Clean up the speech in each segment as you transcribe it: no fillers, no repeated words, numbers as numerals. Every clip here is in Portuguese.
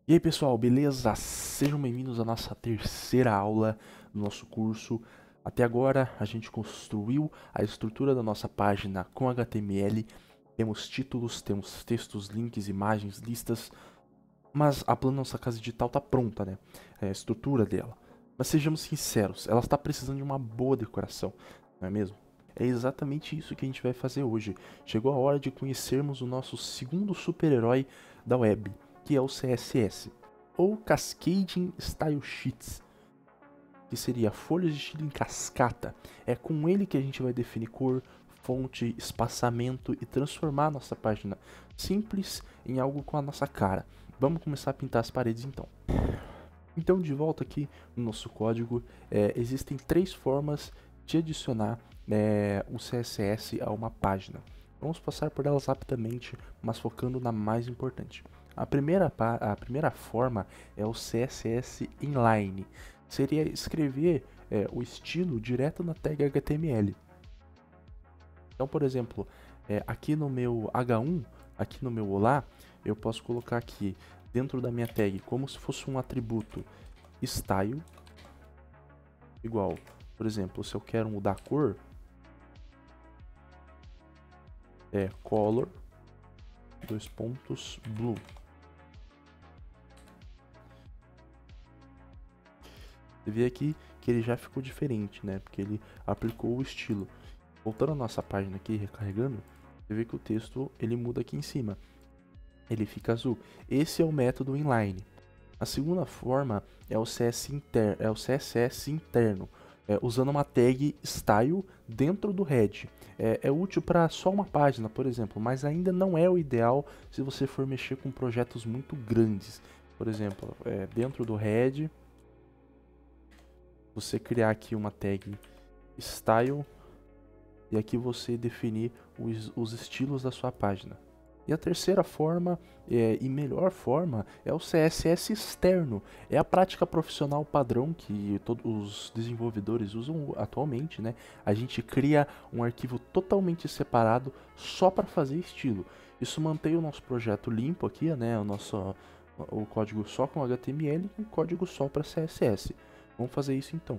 E aí pessoal, beleza? Sejam bem-vindos à nossa terceira aula do nosso curso. Até agora a gente construiu a estrutura da nossa página com HTML. Temos títulos, temos textos, links, imagens, listas. Mas a plano da nossa casa digital está pronta, né? É a estrutura dela. Mas sejamos sinceros, ela está precisando de uma boa decoração, não é mesmo? É exatamente isso que a gente vai fazer hoje. Chegou a hora de conhecermos o nosso segundo super-herói da web, que é o CSS, ou Cascading Style Sheets, que seria folhas de estilo em cascata. É com ele que a gente vai definir cor, fonte, espaçamento e transformar a nossa página simples em algo com a nossa cara. Vamos começar a pintar as paredes então. Então, de volta aqui no nosso código, existem três formas de adicionar o CSS a uma página. Vamos passar por elas rapidamente, mas focando na mais importante. A primeira forma é o CSS inline. Seria escrever o estilo direto na tag HTML. Então, por exemplo, aqui no meu H1, aqui no meu Olá, eu posso colocar aqui dentro da minha tag como se fosse um atributo style igual, por exemplo, se eu quero mudar a cor, é color blue. Você vê aqui que ele já ficou diferente, né? Porque ele aplicou o estilo. Voltando à nossa página aqui, recarregando, você vê que o texto ele muda aqui em cima. Ele fica azul. Esse é o método inline. A segunda forma é o CSS interno, usando uma tag style dentro do head. É útil para só uma página, por exemplo, mas ainda não é o ideal se você for mexer com projetos muito grandes. Por exemplo, dentro do head, você criar aqui uma tag style e aqui você definir os estilos da sua página. E a terceira forma, e melhor forma, é o CSS externo. É a prática profissional padrão que todos os desenvolvedores usam atualmente, né? A gente cria um arquivo totalmente separado só para fazer estilo. Isso mantém o nosso projeto limpo aqui, né? O código só com HTML e o código só para CSS. Vamos fazer isso então.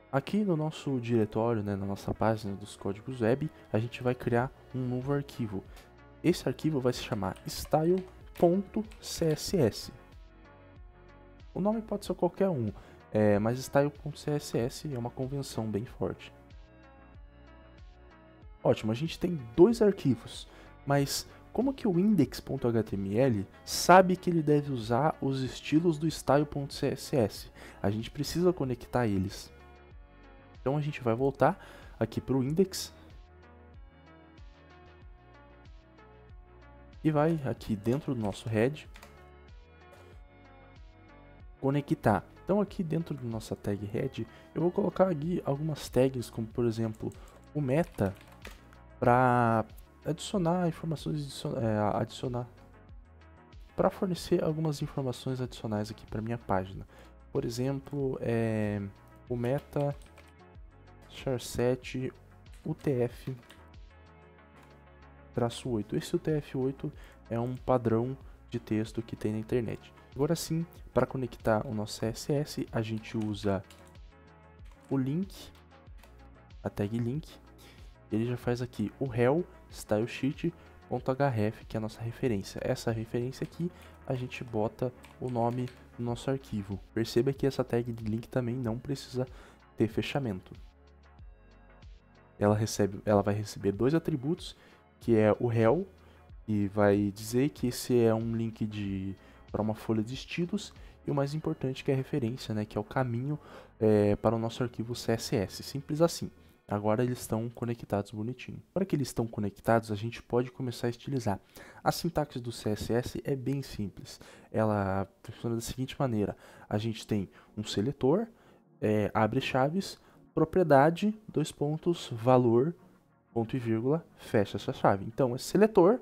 Aqui no nosso diretório, né, na nossa página dos códigos web, a gente vai criar um novo arquivo. Esse arquivo vai se chamar style.css. O nome pode ser qualquer um, mas style.css é uma convenção bem forte. Ótimo, a gente tem dois arquivos, mas como que o index.html sabe que ele deve usar os estilos do style.css? A gente precisa conectar eles. Então a gente vai voltar aqui para o index e vai aqui dentro do nosso head conectar. Então aqui dentro da nossa tag head eu vou colocar aqui algumas tags, como por exemplo o meta, para adicionar informações, para fornecer algumas informações adicionais aqui para minha página. Por exemplo, o meta char7 UTF-8. Esse UTF-8 é um padrão de texto que tem na internet. Agora sim, para conectar o nosso CSS, a gente usa o link, a tag link. Ele já faz aqui o rel stylesheet.href, que é a nossa referência. Essa referência aqui, a gente bota o nome do nosso arquivo. Perceba que essa tag de link também não precisa ter fechamento. Ela vai receber dois atributos, que é o rel, e vai dizer que esse é um link para uma folha de estilos, e o mais importante que é a referência, né, que é o caminho para o nosso arquivo CSS. Simples assim. Agora eles estão conectados bonitinho. Agora que eles estão conectados, a gente pode começar a estilizar. A sintaxe do CSS é bem simples. Ela funciona da seguinte maneira. A gente tem um seletor, abre chaves, propriedade, dois pontos, valor, ponto e vírgula, fecha essa chave. Então, é seletor,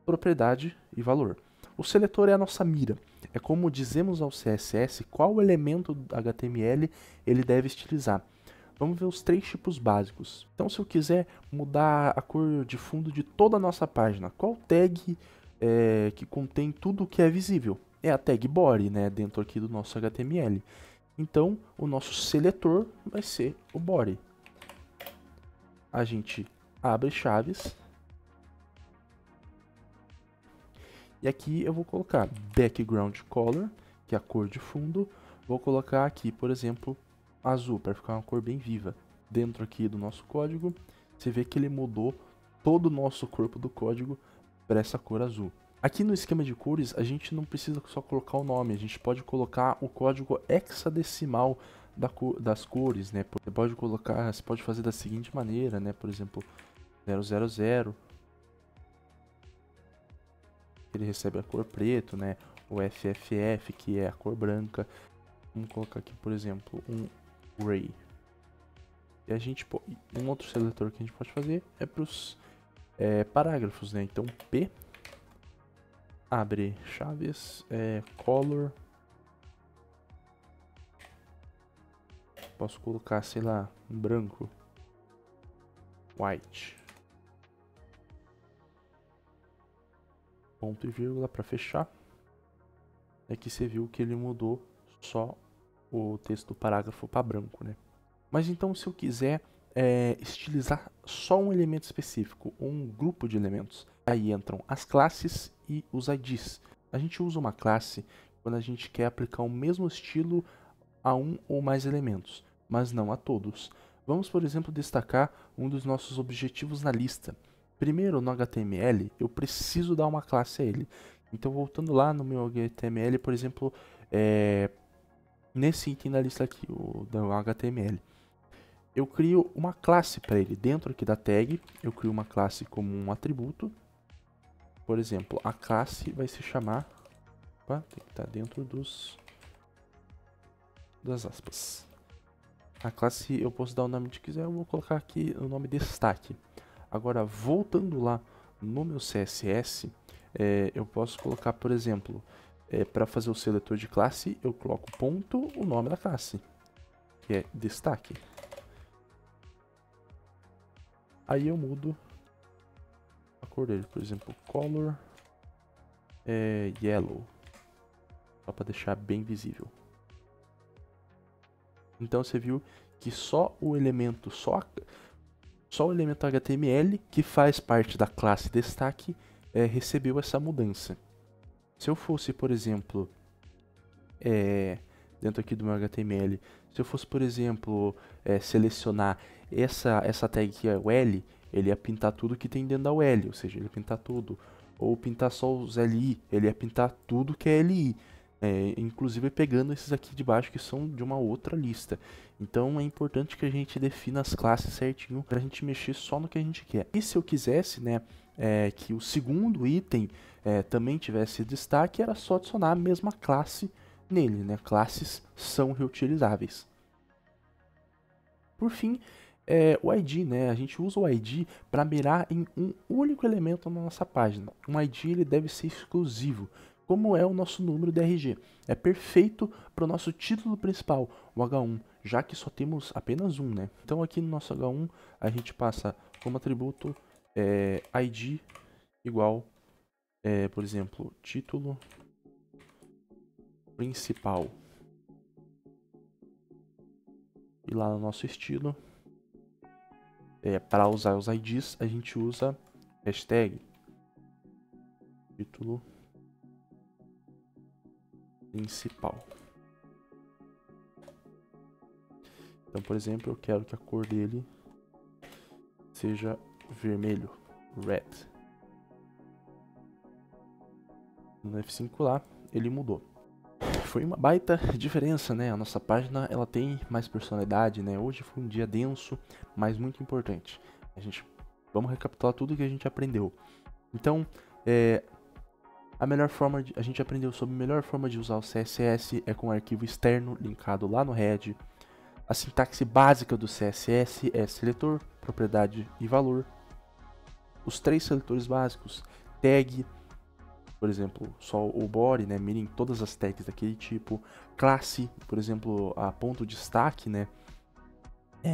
propriedade e valor. O seletor é a nossa mira. É como dizemos ao CSS qual elemento do HTML ele deve estilizar. Vamos ver os três tipos básicos. Então, se eu quiser mudar a cor de fundo de toda a nossa página, qual tag que contém tudo que é visível. É a tag body, né, dentro aqui do nosso HTML. Então, o nosso seletor vai ser o body. A gente abre chaves. E aqui eu vou colocar background color, que é a cor de fundo. Vou colocar aqui, por exemplo, azul, para ficar uma cor bem viva. Dentro aqui do nosso código, você vê que ele mudou todo o nosso corpo do código para essa cor azul. Aqui no esquema de cores, a gente não precisa só colocar o nome, a gente pode colocar o código hexadecimal das cores, né? Você pode fazer da seguinte maneira, né? Por exemplo, 000, ele recebe a cor preto, né? O FFF, que é a cor branca. Vamos colocar aqui, por exemplo, um gray. E a gente um outro seletor que a gente pode fazer é para os parágrafos, né? Então P abre chaves, color. Posso colocar, sei lá, um branco, white. Ponto e vírgula para fechar. Aqui você viu que ele mudou só o texto do parágrafo para branco, né? Mas então, se eu quiser estilizar só um elemento específico, ou um grupo de elementos, aí entram as classes e os IDs. A gente usa uma classe quando a gente quer aplicar o mesmo estilo a um ou mais elementos, mas não a todos. Vamos, por exemplo, destacar um dos nossos objetivos na lista. Primeiro, no HTML, eu preciso dar uma classe a ele. Então, voltando lá no meu HTML, por exemplo, nesse item da lista aqui, o do HTML, eu crio uma classe para ele. Dentro aqui da tag, eu crio uma classe como um atributo. Por exemplo, a classe vai se chamar... Opa, tem que estar dentro das aspas. A classe eu posso dar o nome que quiser, eu vou colocar aqui o nome destaque. Agora, voltando lá no meu CSS, eu posso colocar, por exemplo, para fazer o seletor de classe, eu coloco ponto, o nome da classe, que é destaque. Aí eu mudo a cor dele, por exemplo, color yellow, só para deixar bem visível. Então você viu que só o elemento HTML, que faz parte da classe destaque, recebeu essa mudança. Se eu fosse, por exemplo, dentro aqui do meu HTML, se eu fosse, por exemplo, selecionar essa tag que é o L, ele ia pintar tudo que tem dentro da UL, ou seja, ele ia pintar tudo. Ou pintar só os LI, ele ia pintar tudo que é LI. Inclusive pegando esses aqui de baixo que são de uma outra lista. Então é importante que a gente defina as classes certinho para a gente mexer só no que a gente quer. E se eu quisesse, né, que o segundo item também tivesse destaque, era só adicionar a mesma classe nele, né? Classes são reutilizáveis. Por fim, o ID, né? A gente usa o ID para mirar em um único elemento na nossa página. Um ID ele deve ser exclusivo, como é o nosso número de RG. É perfeito para o nosso título principal, o H1, já que só temos apenas um, né? Então aqui no nosso H1 a gente passa como atributo ID igual, por exemplo, título principal. E lá no nosso estilo, para usar os IDs, a gente usa hashtag título principal. Então, por exemplo, eu quero que a cor dele seja vermelho, red. No F5 lá, ele mudou. Foi uma baita diferença, né? A nossa página, ela tem mais personalidade, né? Hoje foi um dia denso, mas muito importante. Vamos recapitular tudo que a gente aprendeu. Então, a gente aprendeu sobre a melhor forma de usar o CSS é com um arquivo externo linkado lá no head. A sintaxe básica do CSS é seletor, propriedade e valor. Os 3 seletores básicos, tag, por exemplo, só o body, né, mirem todas as tags daquele tipo. Classe, por exemplo, a ponto destaque, né,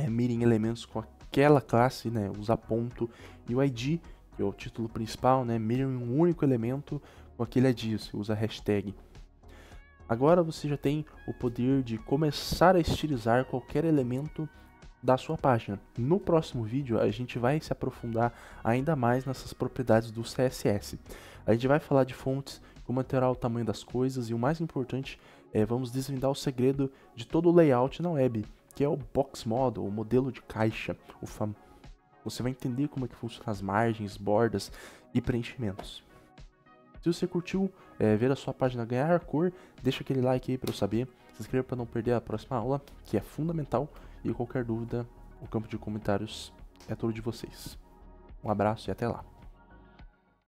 mirem elementos com aquela classe, né, usar ponto. E o ID, que é o título principal, né? Mira em um único elemento com aquele AD, você usa a hashtag. Agora você já tem o poder de começar a estilizar qualquer elemento da sua página. No próximo vídeo a gente vai se aprofundar ainda mais nessas propriedades do CSS. A gente vai falar de fontes, como alterar o tamanho das coisas e o mais importante vamos desvendar o segredo de todo o layout na web, que é o box model, o modelo de caixa. Você vai entender como é que funciona as margens, bordas e preenchimentos. Se você curtiu ver a sua página ganhar cor, deixa aquele like aí para eu saber. Se inscreva para não perder a próxima aula, que é fundamental. E qualquer dúvida, o campo de comentários é todo de vocês. Um abraço e até lá.